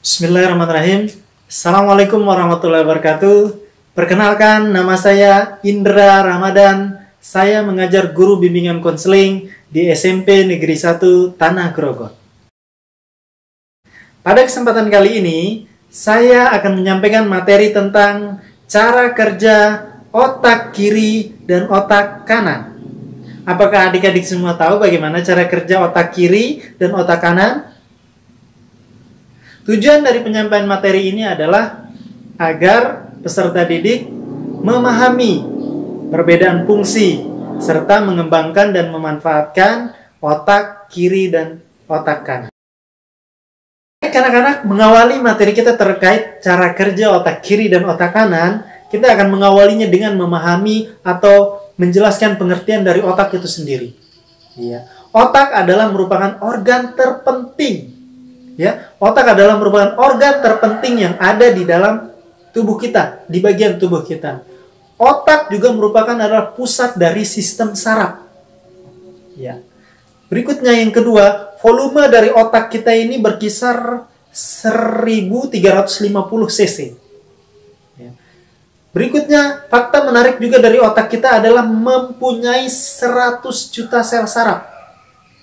Bismillahirrahmanirrahim. Assalamualaikum warahmatullahi wabarakatuh. Perkenalkan, nama saya Indra Ramadan. Saya mengajar guru bimbingan konseling di SMP Negeri 1 Tanah Grogol. Pada kesempatan kali ini, saya akan menyampaikan materi tentang cara kerja otak kiri dan otak kanan. Apakah adik-adik semua tahu bagaimana cara kerja otak kiri dan otak kanan? Tujuan dari penyampaian materi ini adalah agar peserta didik memahami perbedaan fungsi serta mengembangkan dan memanfaatkan otak kiri dan otak kanan. Anak-anak, mengawali materi kita terkait cara kerja otak kiri dan otak kanan, kita akan mengawalinya dengan memahami atau menjelaskan pengertian dari otak itu sendiri. Ya. Otak adalah merupakan organ terpenting. Ya, otak adalah merupakan organ terpenting yang ada di dalam tubuh kita, di bagian tubuh kita. Otak juga merupakan adalah pusat dari sistem saraf. Ya. Berikutnya yang kedua, volume dari otak kita ini berkisar 1350 cc. Ya. Berikutnya, fakta menarik juga dari otak kita adalah mempunyai 100 juta sel saraf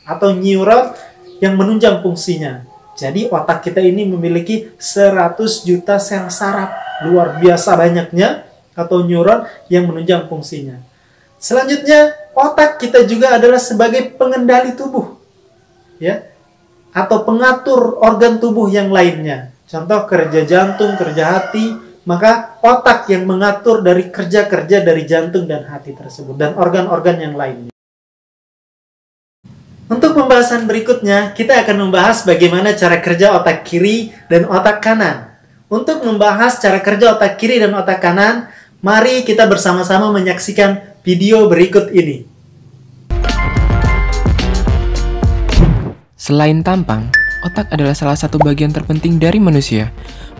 atau neuron yang menunjang fungsinya. Jadi otak kita ini memiliki 100 juta sel saraf, luar biasa banyaknya, atau neuron yang menunjang fungsinya. Selanjutnya, otak kita juga adalah sebagai pengendali tubuh, ya, atau pengatur organ tubuh yang lainnya. Contoh kerja jantung, kerja hati, maka otak yang mengatur dari kerja-kerja dari jantung dan hati tersebut, dan organ-organ yang lainnya. Untuk pembahasan berikutnya, kita akan membahas bagaimana cara kerja otak kiri dan otak kanan. Untuk membahas cara kerja otak kiri dan otak kanan, mari kita bersama-sama menyaksikan video berikut ini. Selain tampang, otak adalah salah satu bagian terpenting dari manusia,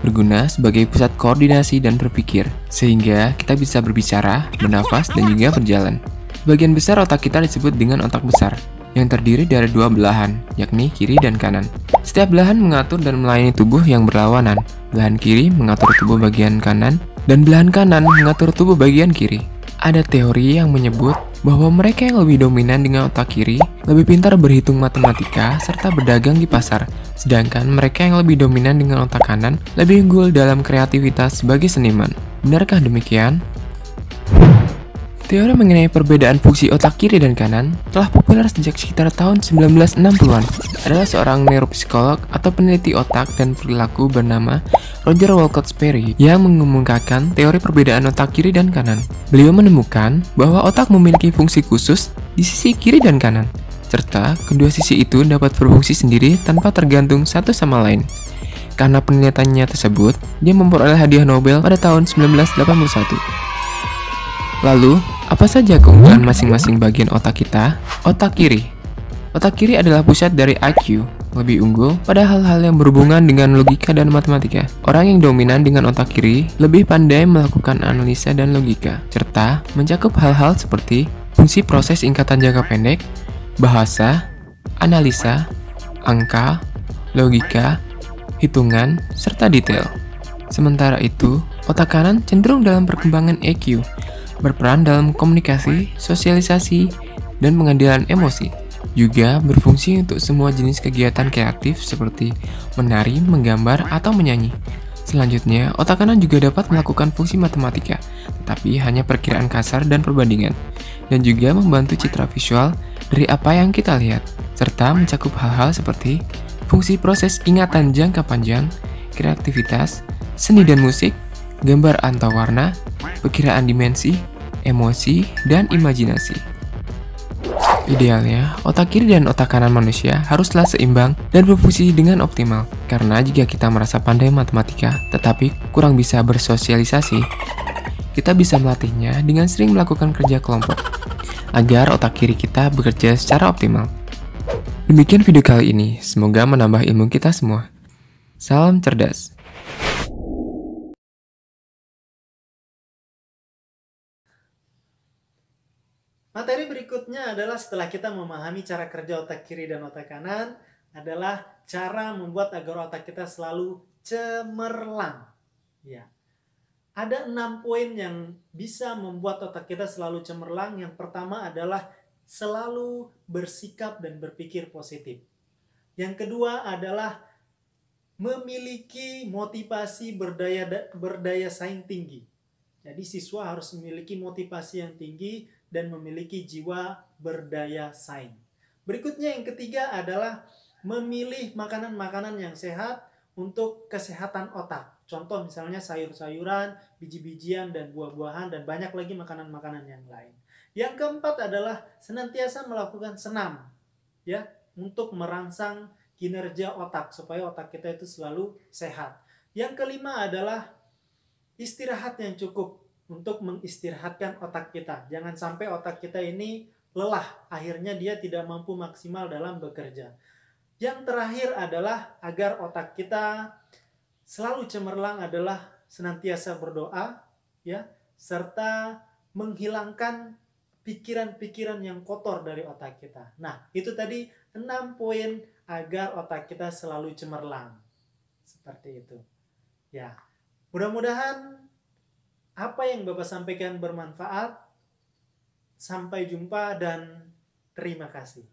berguna sebagai pusat koordinasi dan berpikir, sehingga kita bisa berbicara, bernafas, dan juga berjalan. Bagian besar otak kita disebut dengan otak besar, yang terdiri dari dua belahan, yakni kiri dan kanan. Setiap belahan mengatur dan melayani tubuh yang berlawanan. Belahan kiri mengatur tubuh bagian kanan, dan belahan kanan mengatur tubuh bagian kiri. Ada teori yang menyebut bahwa mereka yang lebih dominan dengan otak kiri lebih pintar berhitung matematika serta berdagang di pasar, sedangkan mereka yang lebih dominan dengan otak kanan lebih unggul dalam kreativitas sebagai seniman. Benarkah demikian? Teori mengenai perbedaan fungsi otak kiri dan kanan telah populer sejak sekitar tahun 1960-an. Adalah seorang neuropsikolog atau peneliti otak dan perilaku bernama Roger Wolcott Sperry yang mengemukakan teori perbedaan otak kiri dan kanan. Beliau menemukan bahwa otak memiliki fungsi khusus di sisi kiri dan kanan, serta kedua sisi itu dapat berfungsi sendiri tanpa tergantung satu sama lain. Karena penelitiannya tersebut, dia memperoleh hadiah Nobel pada tahun 1981. Lalu, apa saja keunggulan masing-masing bagian otak kita? Otak kiri. Otak kiri adalah pusat dari IQ, lebih unggul pada hal-hal yang berhubungan dengan logika dan matematika. Orang yang dominan dengan otak kiri lebih pandai melakukan analisa dan logika, serta mencakup hal-hal seperti fungsi proses ingkatan jangka pendek, bahasa, analisa, angka, logika, hitungan, serta detail. Sementara itu, otak kanan cenderung dalam perkembangan EQ, berperan dalam komunikasi, sosialisasi, dan pengendalian emosi. Juga berfungsi untuk semua jenis kegiatan kreatif seperti menari, menggambar, atau menyanyi. Selanjutnya, otak kanan juga dapat melakukan fungsi matematika, tetapi hanya perkiraan kasar dan perbandingan, dan juga membantu citra visual dari apa yang kita lihat, serta mencakup hal-hal seperti fungsi proses ingatan jangka panjang, kreativitas, seni dan musik, gambar atau warna, perkiraan dimensi, emosi, dan imajinasi. Idealnya, otak kiri dan otak kanan manusia haruslah seimbang dan berfungsi dengan optimal. Karena jika kita merasa pandai matematika, tetapi kurang bisa bersosialisasi, kita bisa melatihnya dengan sering melakukan kerja kelompok, agar otak kiri kita bekerja secara optimal. Demikian video kali ini, semoga menambah ilmu kita semua. Salam cerdas. Materi berikutnya adalah setelah kita memahami cara kerja otak kiri dan otak kanan, adalah cara membuat agar otak kita selalu cemerlang. Ya. Ada 6 poin yang bisa membuat otak kita selalu cemerlang. Yang pertama adalah selalu bersikap dan berpikir positif. Yang kedua adalah memiliki motivasi berdaya saing tinggi. Jadi siswa harus memiliki motivasi yang tinggi dan memiliki jiwa berdaya saing. Berikutnya yang ketiga adalah memilih makanan-makanan yang sehat untuk kesehatan otak. Contoh misalnya sayur-sayuran, biji-bijian, dan buah-buahan, dan banyak lagi makanan-makanan yang lain. Yang keempat adalah senantiasa melakukan senam, ya, untuk merangsang kinerja otak supaya otak kita itu selalu sehat. Yang kelima adalah istirahat yang cukup untuk mengistirahatkan otak kita. Jangan sampai otak kita ini lelah, akhirnya dia tidak mampu maksimal dalam bekerja. Yang terakhir adalah agar otak kita selalu cemerlang adalah senantiasa berdoa, ya, serta menghilangkan pikiran-pikiran yang kotor dari otak kita. Nah, itu tadi 6 poin agar otak kita selalu cemerlang. Seperti itu. Ya, mudah-mudahan apa yang Bapak sampaikan bermanfaat. Sampai jumpa dan terima kasih.